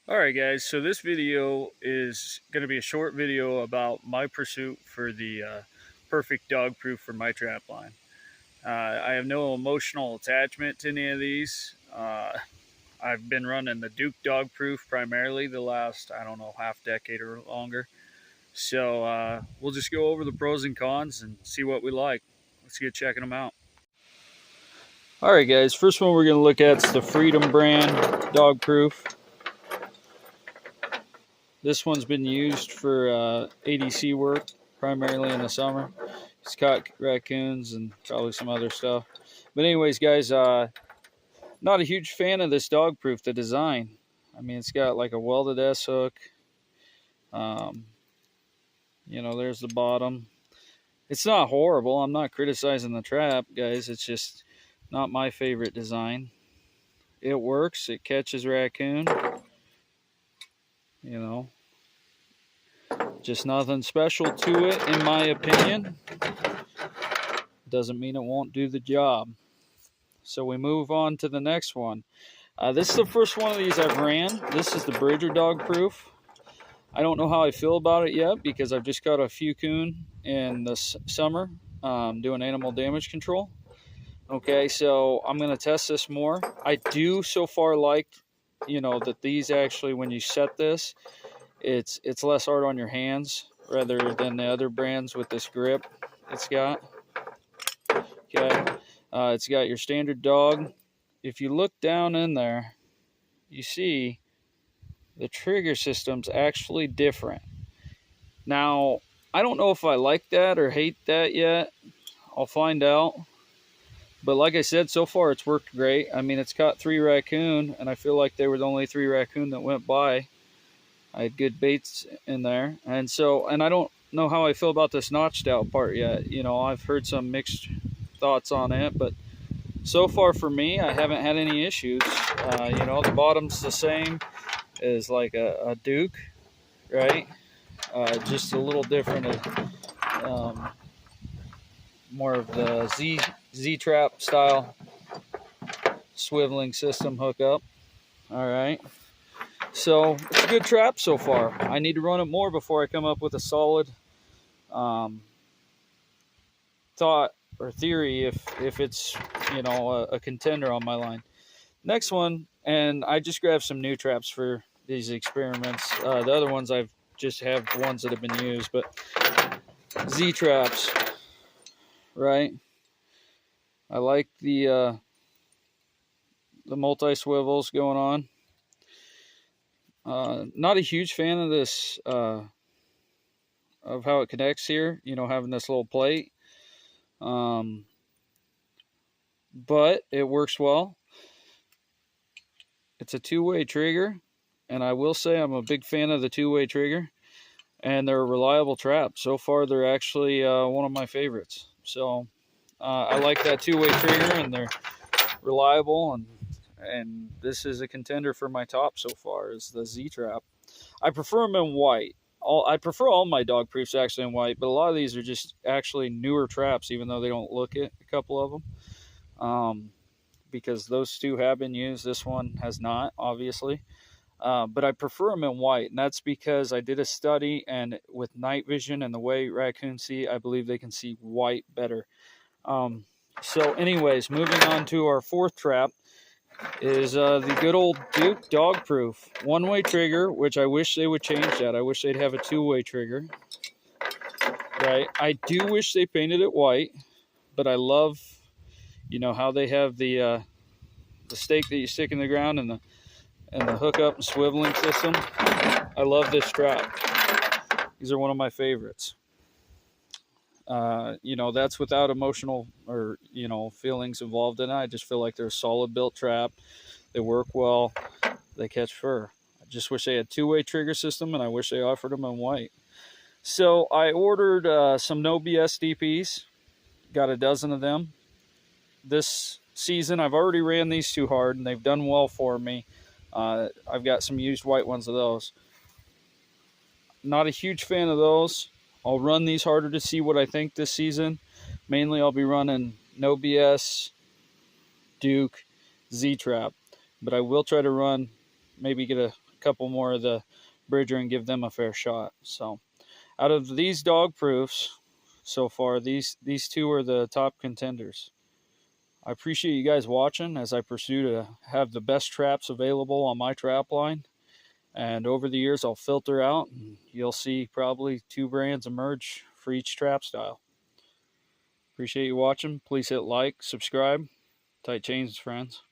Alright guys, so this video is going to be a short video about my pursuit for the perfect dog proof for my trap line. I have no emotional attachment to any of these. I've been running the Duke dog proof primarily the last, I don't know, half decade or longer. So we'll just go over the pros and cons and see what we like. Let's get checking them out. Alright guys, first one we're going to look at is the Freedom brand dog proof. This one's been used for ADC work, primarily in the summer. It's caught raccoons and probably some other stuff. But anyways, guys, not a huge fan of this dog proof, the design. I mean, it's got like a welded S-hook. There's the bottom. It's not horrible. I'm not criticizing the trap, guys. It's just not my favorite design. It works. It catches raccoon. Just nothing special to it, in my opinion. Doesn't mean it won't do the job. So we move on to the next one. This is the first one of these I've ran. This is the Bridger dog proof. I don't know how I feel about it yet because I've just got a few coon in the summer doing animal damage control. Okay, so I'm going to test this more. I do so far like, that these actually, when you set this, it's less hard on your hands rather than the other brands with this grip it's got. Okay, it's got your standard dog. If you look down in there, you see the trigger system's actually different. Now, I don't know if I like that or hate that yet. I'll find out. But like I said, so far it's worked great. I mean, it's caught 3 raccoon, and I feel like there were the only 3 raccoon that went by. I had good baits in there. And I don't know how I feel about this notched out part yet. I've heard some mixed thoughts on it, but so far for me, I haven't had any issues. The bottom's the same as like a Duke, right? Just a little different, more of the Z-trap style swiveling system hookup. All right. So it's a good trap so far. I need to run it more before I come up with a solid thought or theory if it's a contender on my line. Next one, and I just grabbed some new traps for these experiments. The other ones I've just have ones that have been used, but Z traps, right? I like the multi swivels going on. Not a huge fan of this, of how it connects here, having this little plate. But it works well. It's a two-way trigger, and I will say I'm a big fan of the two-way trigger, and they're a reliable trap. So far, they're actually one of my favorites. So I like that two-way trigger, and they're reliable, and this is a contender for my top so far is the Z-trap. I prefer them in white. I prefer all my dog proofs actually in white, but a lot of these are just actually newer traps, even though they don't look it, a couple of them. Because those two have been used. This one has not, obviously. But I prefer them in white, and that's because I did a study, and with night vision and the way raccoons see, I believe they can see white better. So anyways, moving on to our fourth trap is the good old Duke dog proof. One-way trigger, which I wish they would change that. I wish they'd have a two-way trigger. Right? I do wish they painted it white, but I love, how they have the stake that you stick in the ground and the hookup and swiveling system. I love this strap. These are one of my favorites. That's without emotional or, feelings involved in it. I just feel like they're a solid built trap. They work well. They catch fur. I just wish they had two-way trigger system, and I wish they offered them in white. So I ordered some No BS DPs. Got a dozen of them. This season, I've already ran these too hard, and they've done well for me. I've got some used white ones of those. Not a huge fan of those. I'll run these harder to see what I think this season. Mainly, I'll be running No BS, Duke, Z-Trap. But I will try to run, maybe get a couple more of the Bridger and give them a fair shot. So out of these dog proofs so far, these two are the top contenders. I appreciate you guys watching as I pursue to have the best traps available on my trap line. And over the years, I'll filter out, and you'll see probably 2 brands emerge for each trap style. Appreciate you watching. Please hit like, subscribe. Tight chains, friends.